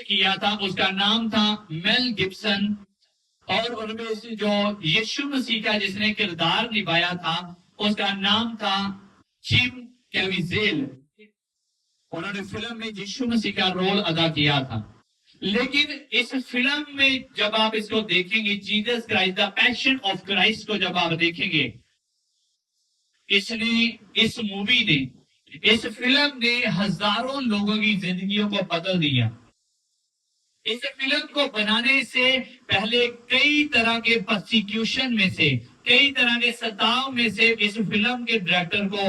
किया था उसका नाम था मेल गिब्सन, और उनमें से जो यीशु मसीह का जिसने किरदार निभाया था उसका नाम था जिम कैविजेल। उन्होंने फिल्म में यीशु मसीह का रोल अदा किया था। लेकिन इस फिल्म में जब आप इसको देखेंगे, Jesus Christ the passion of Christ को जब आप देखेंगे, इसने इस मूवी ने, इस फिल्म ने हजारों लोगों की जिंदगियों को बदल दिया। इस फिल्म को बनाने से पहले कई तरह के प्रोसिक्यूशन में से, कई तरह के सताव में से इस फिल्म के डायरेक्टर को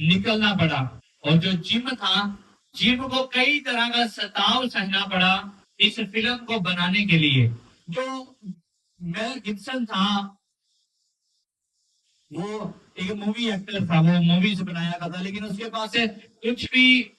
निकलना पड़ा। और जो जिम था, जिम को कई तरह का सताव सहना पड़ा इस फिल्म को बनाने के लिए। जो मेल गिब्सन था वो एक मूवी एक्टर था, वो मूवीज बनाया करता था, लेकिन उसके पास कुछ भी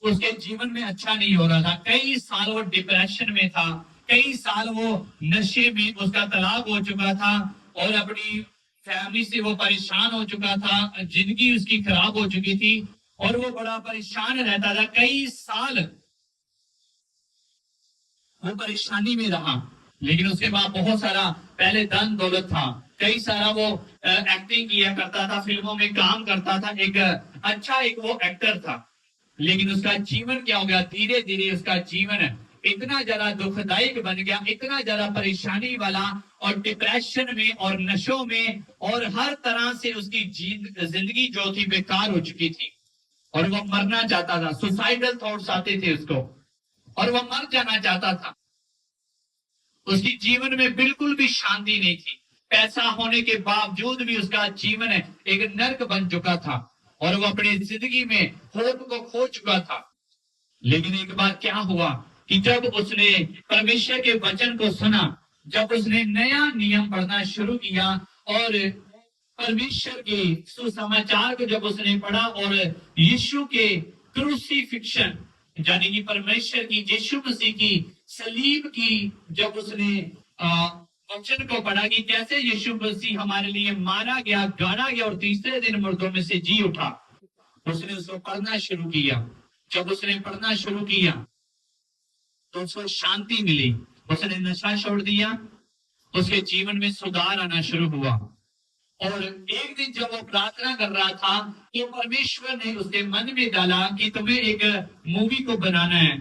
उसके जीवन में अच्छा नहीं हो रहा था। कई साल वो डिप्रेशन में था, कई साल वो नशे में, उसका तलाक हो चुका था और अपनी फैमिली से वो परेशान हो चुका था, जिंदगी उसकी खराब हो चुकी थी और वो बड़ा परेशान रहता था। कई साल वो परेशानी में रहा, लेकिन उसके बाद बहुत सारा पहले धन दौलत था, कई सारा वो एक्टिंग किया करता था, फिल्मों में काम करता था, एक अच्छा एक वो एक्टर था। लेकिन उसका जीवन क्या हो गया, धीरे धीरे उसका जीवन इतना ज्यादा दुखदायक बन गया, इतना ज्यादा परेशानी वाला और डिप्रेशन में और नशों में और हर तरह से उसकी जिंदगी जो थी बेकार हो चुकी थी और वो मरना चाहता था। सुसाइडल थॉट्स आते थे उसको और वो मर जाना चाहता था। उसकी जीवन में बिल्कुल भी शांति नहीं थी। पैसा होने के बावजूद भी उसका जीवन एक नर्क बन चुका था और वो अपनी जिंदगी में होप को खो चुका था। लेकिन एक बार क्या हुआ कि जब उसने परमेश्वर के वचन को सुना, जब उसने नया नियम पढ़ना शुरू किया और परमेश्वर के सुसमाचार को जब उसने पढ़ा और यीशु के क्रूसीफिक्शन यानी कि परमेश्वर की, यीशु मसीह की सलीब की जब उसने वचन को पढ़ा कि कैसे यीशु मसीह हमारे लिए मारा गया, गाड़ा गया और तीसरे दिन मुर्दों में से जी उठा, उसने उसको पढ़ना शुरू किया। जब उसने पढ़ना शुरू किया तो उसको शांति मिली, उसने नशा छोड़ दिया, उसके जीवन में सुधार आना शुरू हुआ। और एक दिन जब वो प्रार्थना कर रहा था कि परमेश्वर ने उसके मन में डाला कि तुम्हें एक मूवी को बनाना है,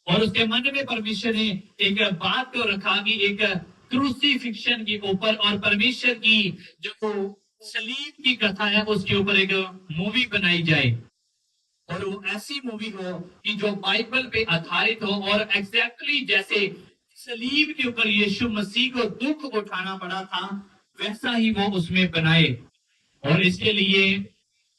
और उसके मन में परमेश्वर ने एक बात को रखा कि एक क्रूसीफिक्शन के ऊपर और परमेश्वर की जो सलीब की कथा है उसके ऊपर एक मूवी बनाई जाए। और वो ऐसी मूवी हो कि जो बाइबल पे आधारित हो और एग्जैक्टली जैसे सलीब के ऊपर यीशु मसीह को दुख उठाना पड़ा था वैसा ही वो उसमें बनाए। और इसके लिए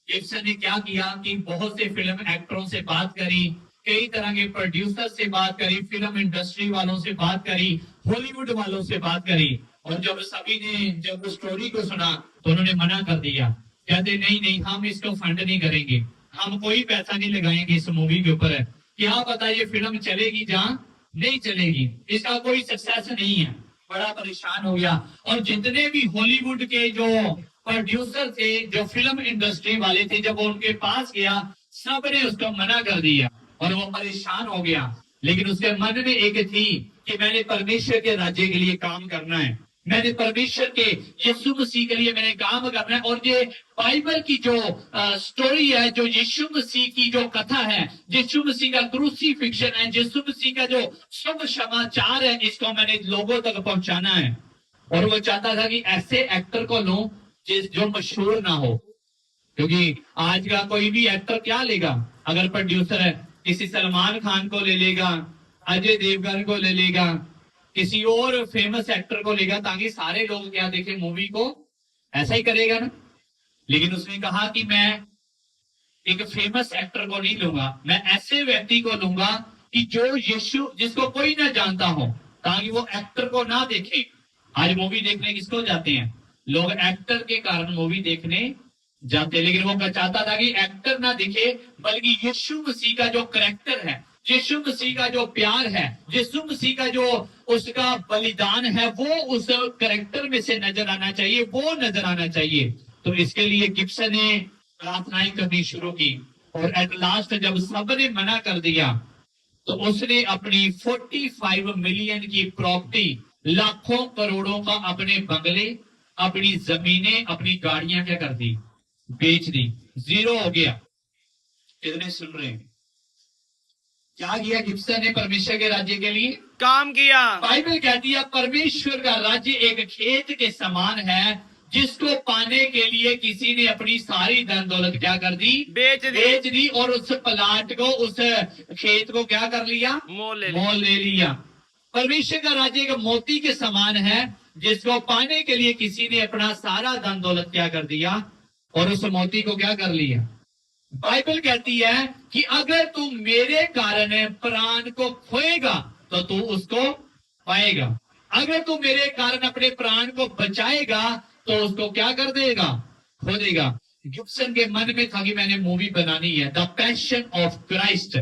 गिब्सन ने क्या किया कि बहुत से फिल्म एक्टरों से बात करी, कई तरह के प्रोड्यूसर से बात करी, फिल्म इंडस्ट्री वालों से बात करी, हॉलीवुड वालों से बात करी। और जब सभी ने जब स्टोरी को सुना तो उन्होंने मना कर दिया, कहते नहीं नहीं हम इसको फंड नहीं करेंगे, हम कोई पैसा नहीं लगाएंगे इस मूवी के ऊपर। क्या पता ये फिल्म चलेगी जहां नहीं चलेगी, इसका कोई सक्सेस नहीं है। बड़ा परेशान हो गया। और जितने भी हॉलीवुड के जो प्रोड्यूसर थे, जो फिल्म इंडस्ट्री वाले थे, जब वो उनके पास गया सबने उसको मना कर दिया और वो परेशान हो गया। लेकिन उसके मन में एक थी कि मैंने परमेश्वर के राज्य के लिए काम करना है, मैंने परमेश्वर के यीशु मसीह के लिए मैंने काम करना है। और ये बाइबल की जो स्टोरी है, जो यीशु मसीह की जो कथा है, यीशु मसीह का क्रूसीफिक्शन है, यीशु मसीह का जो शुभ समाचार है, इसको मैंने लोगों तक पहुंचाना है। और वो चाहता था कि ऐसे एक्टर को लो जो मशहूर ना हो, क्योंकि आज का कोई भी एक्टर क्या लेगा, अगर प्रोड्यूसर है किसी सलमान खान को ले लेगा, अजय देवगन को ले लेगा, किसी और फेमस एक्टर को लेगा, ताकि सारे लोग क्या देखें मूवी को, ऐसा ही करेगा ना। लेकिन उसने कहा कि मैं एक फेमस एक्टर को नहीं लूंगा, मैं ऐसे व्यक्ति को लूंगा कि जो यीशु जिसको कोई ना जानता हो, ताकि वो एक्टर को ना देखे। आज मूवी देखने किसको जाते हैं लोग? एक्टर के कारण मूवी देखने जाते, लेकिन वो चाहता था कि एक्टर ना दिखे बल्कि यीशु मसीह का जो करैक्टर है, यीशु मसीह का जो प्यार है, यीशु मसीह का जो उसका बलिदान है, वो उस करैक्टर में से नजर आना चाहिए, वो नजर आना चाहिए। तो इसके लिए गिब्सन ने प्रार्थनाएं करनी शुरू की और एट लास्ट जब सबने मना कर दिया तो उसने अपनी 45 मिलियन की प्रॉपर्टी, लाखों करोड़ों का अपने बंगले, अपनी जमीनें, अपनी गाड़ियां क्या कर दी, बेच दी, जीरो हो गया। कितने सुन रहे हैं? क्या किया गिब्सन ने परमेश्वर के राज्य के लिए? काम किया। बाइबल कहती है परमेश्वर का राज्य एक खेत के समान है, जिसको पाने के लिए किसी ने अपनी सारी धन दौलत क्या कर दी, बेच दी और उस प्लाट को, उस खेत को क्या कर लिया, मोल ले लिया। परमेश्वर का राज्य एक मोती के समान है, जिसको पाने के लिए किसी ने अपना सारा धन दौलत क्या कर दिया और उस मोती को क्या कर लिया। बाइबल कहती है कि अगर तू मेरे कारण प्राण को खोएगा तो तू उसको पाएगा, अगर तू मेरे कारण अपने प्राण को बचाएगा तो उसको क्या कर देगा, खो देगा। गिब्सन के मन में था कि मैंने मूवी बनानी है, द पैशन ऑफ क्राइस्ट।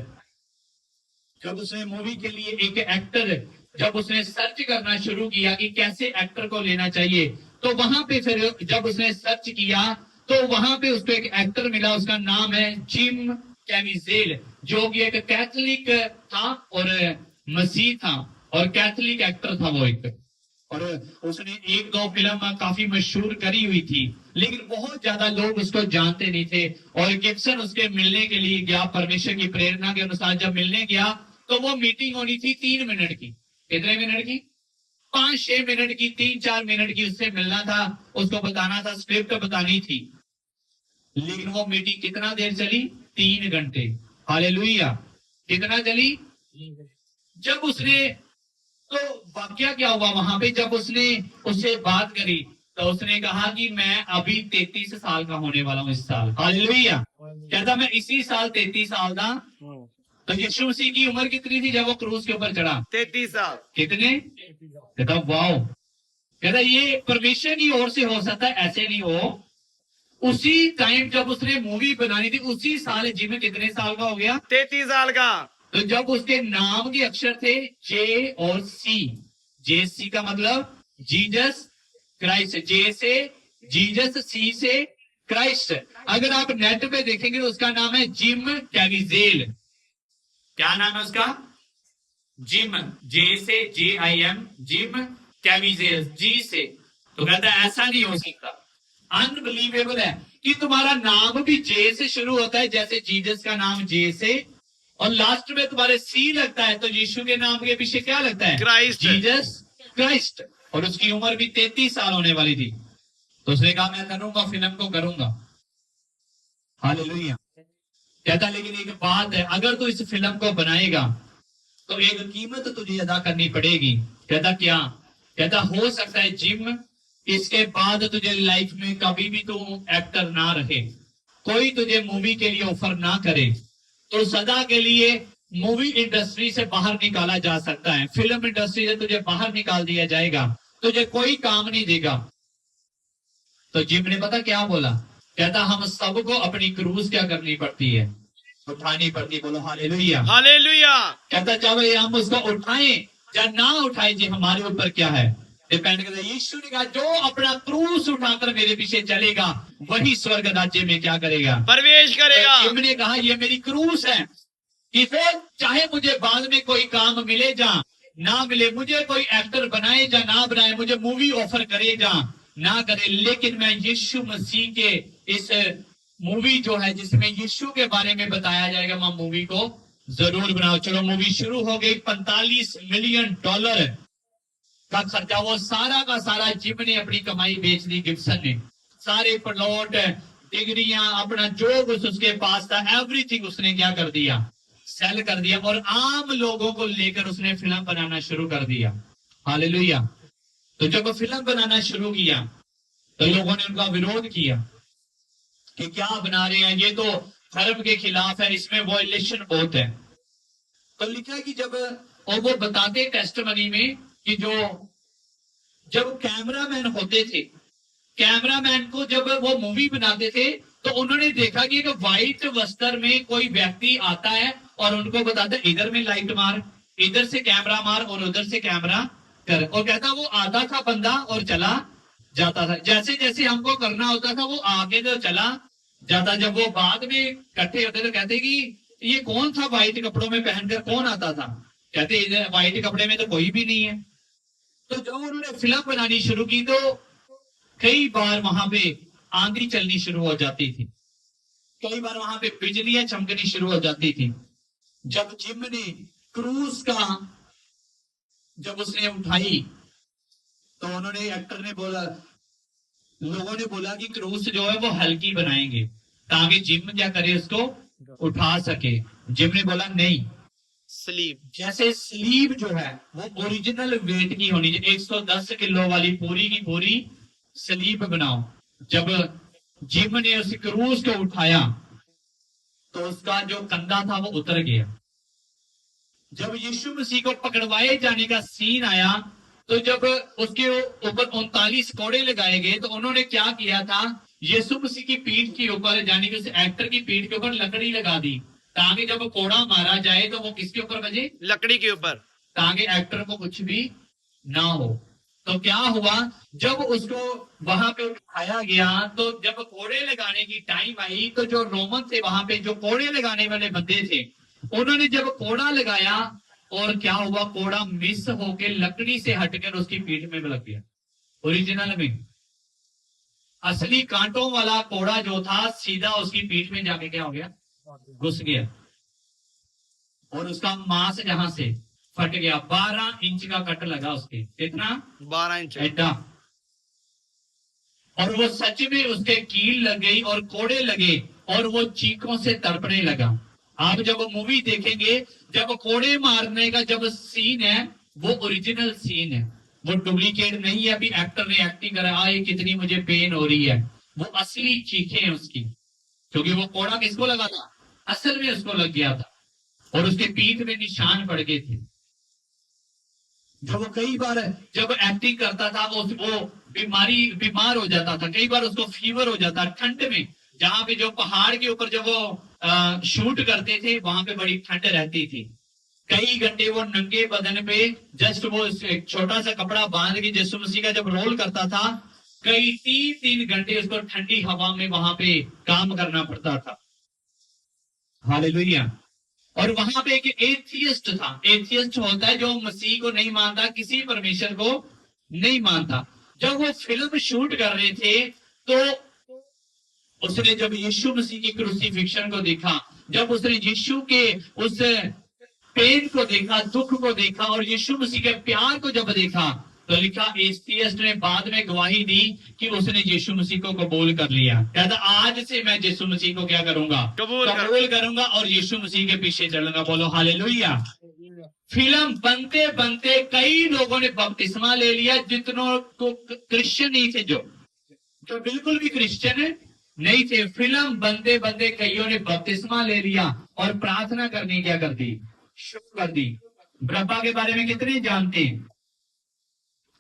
जब उसने मूवी के लिए एक एक्टर, जब उसने सर्च करना शुरू किया कि कैसे एक्टर को लेना चाहिए, तो वहां पे फिर जब उसने सर्च किया तो वहां पे उसको एक एक्टर मिला, उसका नाम है जिम कैविजेल, जो कि एक कैथोलिक था और मसीह था और कैथोलिक एक्टर था वो एक। और उसने एक दो फिल्म काफी मशहूर करी हुई थी, लेकिन बहुत ज्यादा लोग उसको जानते नहीं थे। और गिब्सन उसके मिलने के लिए गया, परमेश्वर की प्रेरणा के अनुसार जब मिलने गया तो वो मीटिंग होनी थी 3 मिनट की। कितने मिनट की? 5-6 मिनट की, 3-4 मिनट की उससे मिलना था, उसको बताना था, स्क्रिप्ट बतानी थी। लेकिन वो मीटिंग कितना देर चली? 3 घंटे। हालेलुया। कितना चली? जब उसने, तो वाकया क्या हुआ वहां पे, जब उसने उससे बात करी तो उसने कहा कि मैं अभी 33 साल का होने वाला हूँ इस साल। हालेलुया। कहता मैं इसी साल 33 साल था। तो यीशु मसीह की उम्र कितनी थी जब वो क्रूज के ऊपर चढ़ा? 33 साल। कितने? कहता वाओ। कहता ये परमेश्वर की ओर से हो सकता है, ऐसे नहीं हो। उसी टाइम जब उसने मूवी बनानी थी, उसी साल जिम कितने साल का हो गया? 33 साल का। तो जब उसके नाम के अक्षर थे जे और सी, जे सी का मतलब जीसस क्राइस्ट, जे से जीसस, सी से क्राइस्ट। अगर आप नेट पे देखेंगे तो उसका नाम है जिम कैविजेल। क्या नाम है उसका? जिम, जे से JIM, जिम कैविजेल, जी से। तो कहता है ऐसा नहीं हो सकता, अनबिलीवेबल है कि तुम्हारा नाम भी जे से शुरू होता है, जैसे जीसस का नाम जे से, और लास्ट में तुम्हारे सी लगता है, तो यीशु के नाम के पीछे क्या लगता है? क्राइस्ट। Jesus Christ. और उसकी उम्र भी 33 साल होने वाली थी। तो उसने कहा मैं करूंगा, फिल्म को करूंगा। हालेलुया। कहता लेकिन एक बात है, अगर तू इस फिल्म को बनाएगा तो एक कीमत तुझे अदा करनी पड़ेगी। कहता क्या? कहता हो सकता है जिम, इसके बाद तुझे लाइफ में कभी भी तू एक्टर ना रहे, कोई तुझे मूवी के लिए ऑफर ना करे, तो सदा के लिए मूवी इंडस्ट्री से बाहर निकाला जा सकता है, फिल्म इंडस्ट्री से तुझे बाहर निकाल दिया जाएगा, तुझे कोई काम नहीं देगा। तो जिम ने पता क्या बोला? कहता हम सबको अपनी क्रूज क्या करनी पड़ती है, उठानी पड़ती है। बोलो हालेलुया। हालेलुया। कहता चाहे हम उसको उठाएं या ना उठाएं, जी हमारे ऊपर क्या है, डिपेंड करता है। यीशु ने कहा जो अपना क्रूस उठाकर मेरे पीछे चलेगा वही स्वर्ग राज्य में क्या करेगा, प्रवेश करेगा। जिम ने कहा ये मेरी क्रूस है, कि फिर चाहे मुझे बाद में कोई काम मिले जा ना मिले, मुझे कोई एक्टर बनाए जा ना बनाए, मुझे मूवी ऑफर करे जा ना करे, लेकिन मैं यीशु मसीह के इस मूवी जो है जिसमें यीशु के बारे में बताया जाएगा, मैं मूवी को जरूर बनाओ। चलो मूवी शुरू हो गई। $45 मिलियन का खर्चा, वो सारा का सारा जिम ने अपनी कमाई बेच दी। गिब्सन ने सारे प्लॉट, डिग्रियां, अपना जो कुछ उसके पास था, एवरीथिंग उसने क्या कर दिया, सेल कर दिया, और आम लोगों को लेकर उसने फिल्म बनाना शुरू कर दिया। हालेलुया। तो जब वो फिल्म बनाना शुरू किया तो लोगों ने उनका विरोध किया कि क्या बना रहे हैं, ये तो धर्म के खिलाफ है, इसमें वॉयलेशन बहुत है। तो लिखा कि जब, और वो बताते टेस्टमनी में कि जब कैमरामैन होते थे, कैमरामैन को जब वो मूवी बनाते थे तो उन्होंने देखा कि एक व्हाइट वस्त्र में कोई व्यक्ति आता है और उनको बताता है इधर में लाइट मार, इधर से कैमरा मार और उधर से कैमरा कर, और कहता वो आता था बंदा और चला जाता था, जैसे जैसे हमको करना होता था वो आगे तो चला जाता। जब वो बाद में इकट्ठे होते तो कहते कि ये कौन था व्हाइट कपड़ों में पहनकर कौन आता था? कहते इधर व्हाइट कपड़े में तो कोई भी नहीं है। तो जब उन्होंने फिल्म बनानी शुरू की तो कई बार वहां पे आंधी चलनी शुरू हो जाती थी, कई बार वहां पे बिजलियां चमकनी शुरू हो जाती थी। जब जिम ने क्रूज का जब उसने उठाई तो उन्होंने एक्टर ने बोला, लोगों ने बोला कि क्रूज जो है वो हल्की बनाएंगे ताकि जिम क्या करे, उसको उठा सके। जिम ने बोला नहीं, स्लीप। जैसे स्लीव जो है वो ओरिजिनल वेट की होनी चाहिए, 110 किलो वाली पूरी की पूरी स्लीव बनाओ। जब जिम ने उस क्रूज को उठाया तो उसका जो कंधा था वो उतर गया। जब यीशु मसीह को पकड़वाए जाने का सीन आया तो जब उसके ऊपर 39 कोड़े लगाए गए तो उन्होंने क्या किया था, यीशु मसीह की पीठ के ऊपर यानी कि उस एक्टर की पीठ के ऊपर लकड़ी लगा दी ताकि जब कोड़ा मारा जाए तो वो किसके ऊपर बजे, लकड़ी के ऊपर, ताकि एक्टर को कुछ भी ना हो। तो क्या हुआ, जब उसको वहां पे उठाया गया तो जब कोड़े लगाने की टाइम आई तो जो रोमन थे वहां पे, जो कोड़े लगाने वाले बंदे थे, उन्होंने जब कोड़ा लगाया और क्या हुआ, कोड़ा मिस होके लकड़ी से हटकर उसकी पीठ में लग गया। ओरिजिनल में असली कांटों वाला कोड़ा जो था सीधा उसकी पीठ में जाके क्या हो गया, घुस गया और उसका मांस जहां से फट गया। 12 इंच का कट लगा उसके, कितना, 12 इंच। ऐसा। और वो सच में उसके कील लग गई और कोड़े लगे और वो चीखों से तड़पने लगा। आप जब मूवी देखेंगे, जब कोड़े मारने का जब सीन है वो ओरिजिनल सीन है, वो डुप्लीकेट नहीं है। अभी एक्टर ने एक्टिंग करा, ये कितनी मुझे पेन हो रही है, वो असली चीखें हैं उसकी, क्योंकि वो कोड़ा किसको लगा था, असल में उसको लग गया था और उसके पीठ में निशान पड़ गए थे। जब वो कई बार जब एक्टिंग करता था वो बीमार हो जाता था, कई बार उसको फीवर हो जाता, ठंड में जहां पे जो पहाड़ के ऊपर जब वो शूट करते थे वहां पे बड़ी ठंड रहती थी। कई घंटे वो नंगे बदन पे जस्ट वो एक छोटा सा कपड़ा बांध के यीशु मसीह का जब रोल करता था, कई 3 घंटे उसको ठंडी हवा में वहां पे काम करना पड़ता था। हालेलुया। और वहां पे एक एथियस्ट था। एथियस्ट होता है जो मसीह को नहीं मानता, किसी परमेश्वर को नहीं मानता। जब वो फिल्म शूट कर रहे थे तो उसने जब यीशु मसीह की क्रूसिफिक्शन को देखा, जब उसने यीशु के उस पेन को देखा, दुख को देखा और यीशु मसीह के प्यार को जब देखा तो लिखा, एथियस्ट ने बाद में गवाही दी कि उसने यीशु मसीह को कबूल कर लिया। कहता आज से मैं यीशु मसीह को क्या करूंगा, कबूल करूंगा और यीशु मसीह के पीछे चलूंगा। बोलो हालेलुया। फिल्म बनते बनते कई लोगों ने बपतिस्मा ले लिया, जितनों को क्रिश्चियन नहीं थे, जो बिल्कुल भी क्रिश्चियन नहीं थे। फिल्म बनते बनते कईयों ने बपतिस्मा ले लिया और प्रार्थना करनी क्या कर दी, शुरू कर दी। बरअब्बा के बारे में कितने जानते हैं?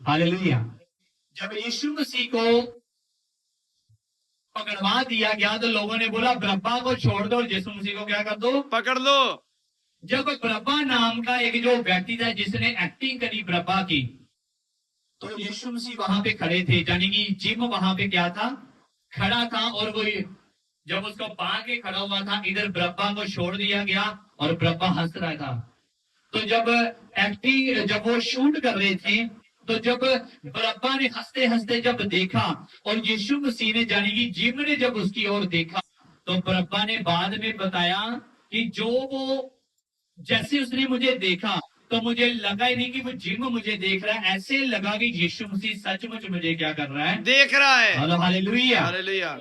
हालेलुया। जब यीशु मसीह को पकड़वा दिया गया तो लोगों ने बोला बरअब्बा को छोड़ दो और यीशु मसीह को क्या कर दो, पकड़ लो। जब बरअब्बा नाम का एक जो व्यक्ति था जिसने एक्टिंग करी बरअब्बा की, तो यीशु मसीह वहां पे खड़े थे, यानी कि जिम वहां पे क्या था, खड़ा था। और वो जब उसको बांध के खड़ा हुआ था, इधर बरअब्बा को छोड़ दिया गया और बरअब्बा हंस रहा था। तो जब एक्टिंग जब वो शूट कर रहे थे तो जब बरअब्बा ने हंसते हंसते जब देखा और यीशु मसीह ने यानी कि जिम ने जब उसकी ओर देखा तो बरअब्बा ने बाद में बताया कि जो वो जैसे उसने मुझे देखा तो मुझे लगा ही नहीं कि वो जिम मुझे देख रहा है, ऐसे लगा कि यीशु मसीह सचमुच मुझे क्या कर रहा है, देख रहा है। Hello hallelujah, hallelujah.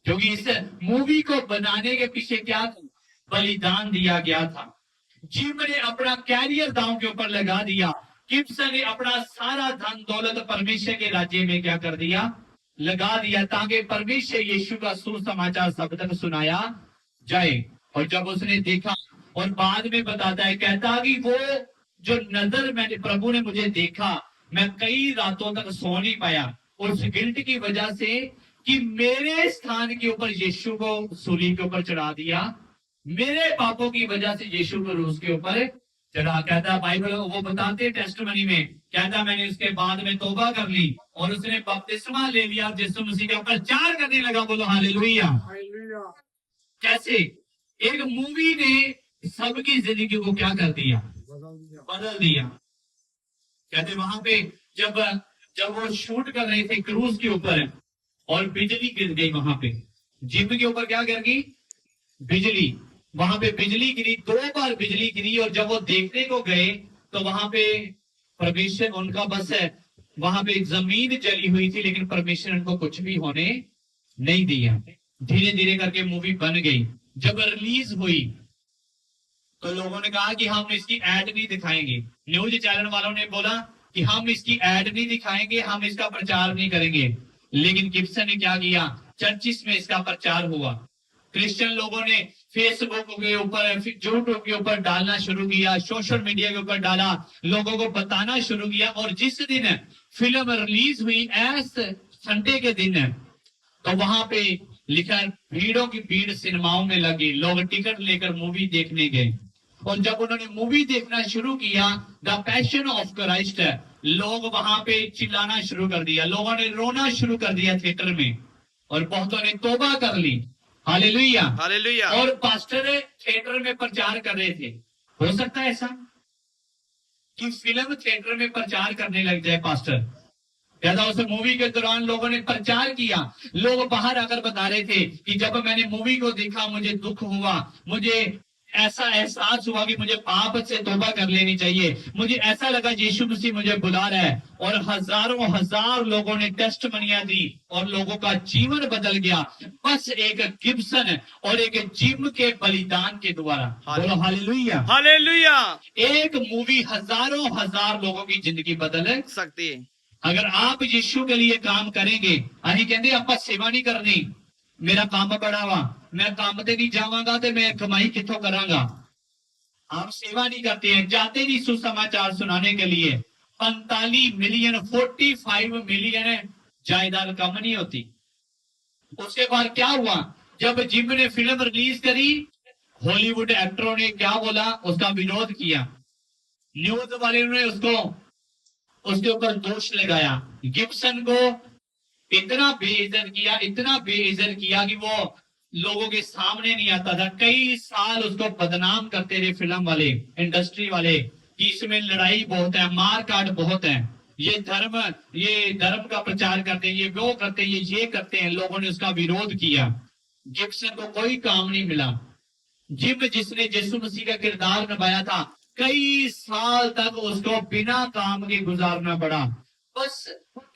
क्योंकि इस मूवी को बनाने के पीछे क्या था, बलिदान दिया गया था। जिम ने अपना कैरियर दांव के ऊपर लगा दिया, गिब्सन ने अपना सारा धन दौलत परमेश्वर के राज्य में क्या कर दिया, लगा दिया, ताकि परमेश्वर यीशु का सुसमाचार सब तक सुनाया जाए। और जब उसने देखा और बाद में बताता है, कहता कि वो जो नजर मैंने प्रभु ने मुझे देखा, मैं कई रातों तक सो नहीं पाया उस गिल्ट की वजह से कि मेरे स्थान के ऊपर यीशु को सूली के ऊपर चढ़ा दिया, मेरे पापों की वजह से यीशु को क्रूस के ऊपर चढ़ा। कहता बाइबल वो बताते टेस्टमनी में, कहता मैंने उसके बाद में तौबा कर ली और उसने बपतिस्मा ले लिया, यीशु मसीह के ऊपर चार करने लगा। बोलो हालेलुया। कैसे? एक मूवी ने सबकी जिंदगी को क्या कर दिया, बदल दिया। कहते वहां पे जब जब वो शूट कर रहे थे क्रूज के ऊपर और बिजली गिर गई वहां पे, जिम के ऊपर क्या गिर गई, बिजली। वहां पे बिजली गिरी, 2 बार बिजली गिरी, और जब वो देखने को गए तो वहां पे परमेश्वर उनका बस है, वहां पे जमीन जली हुई थी, लेकिन परमेश्वर उनको कुछ भी होने नहीं दिया। धीरे धीरे करके मूवी बन गई। जब रिलीज हुई तो लोगों ने कहा कि हम इसकी एड नहीं दिखाएंगे। न्यूज चैनल वालों ने बोला कि हम इसकी एड नहीं दिखाएंगे, हम इसका प्रचार नहीं करेंगे। लेकिन गिब्सन ने क्या किया, चर्चिस में इसका प्रचार हुआ। क्रिश्चियन लोगों ने फेसबुक के ऊपर, यूट्यूब के ऊपर डालना शुरू किया, सोशल मीडिया के ऊपर डाला, लोगों को बताना शुरू किया। और जिस दिन फिल्म रिलीज हुई, एस संडे के दिन, तो वहां पे लिखा भीड़ों की भीड़ सिनेमाओं में लगी, लोग टिकट लेकर मूवी देखने गए। और जब उन्होंने मूवी देखना शुरू किया, द पैशन ऑफ क्राइस्ट, लोग वहां पे चिल्लाना शुरू कर दिया, लोगों ने रोना शुरू कर दिया थिएटर में, और बहुतों ने तौबा कर ली। Hallelujah, hallelujah. और पास्टर थिएटर में प्रचार कर रहे थे। हो सकता है ऐसा कि फिल्म थिएटर में प्रचार करने लग जाए पास्टर। कहता उस मूवी के दौरान लोगों ने प्रचार किया, लोग बाहर आकर बता रहे थे कि जब मैंने मूवी को देखा मुझे दुख हुआ, मुझे ऐसा एहसास हुआ कि मुझे पाप से तौबा कर लेनी चाहिए, मुझे ऐसा लगा यीशु मसीह मुझे बुला रहा है। और हजारों हजार लोगों ने टेस्टमनियां दी और लोगों का जीवन बदल गया, बस एक गिब्सन और एक जिम के बलिदान के द्वारा। बोलो हालेलुया। हालेलुया। एक मूवी हजारों हजार लोगों की जिंदगी बदल सकती है। अगर आप यीशु के लिए काम करेंगे। अभी कहते आप सेवा नहीं करनी, मेरा काम बड़ा वा, मैं काम ते नहीं जावांगा तो मैं कमाई कितों करांगा। आप सेवा नहीं करते हैं, जाते नहीं सुसमाचार सुनाने के लिए। 45 मिलियन 45 मिलियन जायदाद कम नहीं होती। उसके बाद क्या हुआ, जब जिम ने फिल्म रिलीज करी, हॉलीवुड एक्टरों ने क्या बोला, उसका विरोध किया। न्यूज वाले ने उसके ऊपर दोष लगाया। गिब्सन को इतना बेइज्जत किया, इतना बेइज्जत किया कि वो लोगों के सामने नहीं आता था। कई साल उसको बदनाम करते रहे फिल्म वाले, इंडस्ट्री वाले, कि इसमें लड़ाई बहुत है, मार काट बहुत है, ये धर्म का प्रचार करते हैं, ये वो करते हैं, ये करते हैं। लोगों ने उसका विरोध किया। गिब्सन को कोई काम नहीं मिला। जिम जिसने यीशु मसीह का किरदार निभाया था, कई साल तक उसको बिना काम के गुजारना पड़ा। बस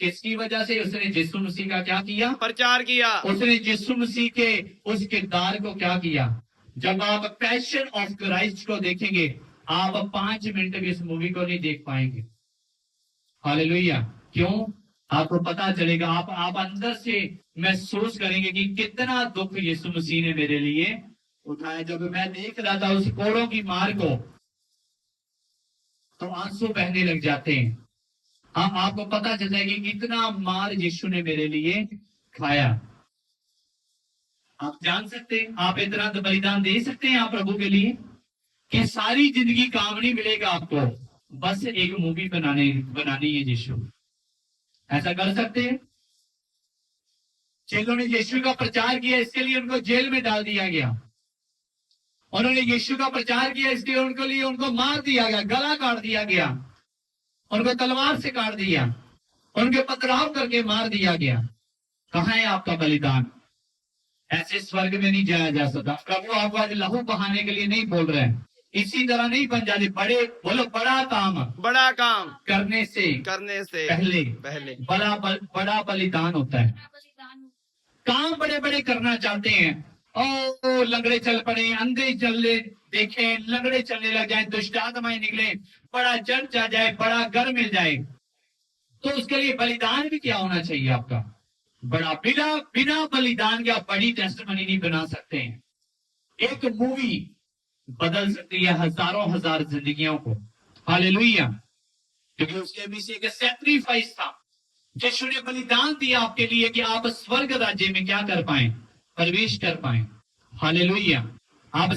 किसकी वजह से, उसने यीशु मसीह का क्या किया, प्रचार किया। उसने यीशु मसीह के उस किरदार को क्या किया। जब आप पैशन ऑफ क्राइस्ट को देखेंगे, आप 5 मिनट भी इस मूवी को नहीं देख पाएंगे। हालेलुया। क्यों? आपको पता चलेगा, आप अंदर से महसूस करेंगे कि कितना दुख यीशु मसीह ने मेरे लिए उठाया। जब मैं देख रहा था उस कोड़ों की मार को, तो आंसू बहने लग जाते हैं। हाँ, आपको पता चलता है कि कितना मार यीशु ने मेरे लिए खाया। आप जान सकते हैं, आप इतना तो बलिदान दे सकते हैं आप प्रभु के लिए, कि सारी जिंदगी काम नहीं मिलेगा आपको, बस एक मूवी बनानी है यीशु। ऐसा कर सकते हैं? चेलों ने यीशु का प्रचार किया, इसके लिए उनको जेल में डाल दिया गया। उन्होंने यीशु का प्रचार किया, इसके लिए उनको मार दिया गया, गला काट दिया गया, उनको तलवार से काट दिया, उनके पथराव करके मार दिया गया। कहाँ है आपका बलिदान? ऐसे स्वर्ग में नहीं जाया जा सकता। प्रभु आपको आज लहू बहाने के लिए नहीं बोल रहे हैं, इसी तरह नहीं बन जाते। बोलो बड़ा काम करने से पहले बड़ा बलिदान होता है। काम बड़े बड़े करना चाहते हैं, ओ लंगड़े चल पड़े, अंधे चलने देखे, लंगड़े चलने लग जाए, दुष्ट आत्माएं निकले, बड़ा चर्च आ जाए, बड़ा घर मिल जाए, तो उसके लिए बलिदान भी क्या होना चाहिए आपका? बड़ा। बिना बलिदान के आप बड़ी टेस्टमनी नहीं बना सकते हैं। एक मूवी बदल सकती है हजारों हजार जिंदगियों को। हालेलुया। क्योंकि उसके पीछे एक सैक्रिफाइस था। यीशु ने बलिदान दिया आपके लिए कि आप स्वर्ग राज्य में क्या कर पाए, प्रवेश कर पाए। हालेलुया। आप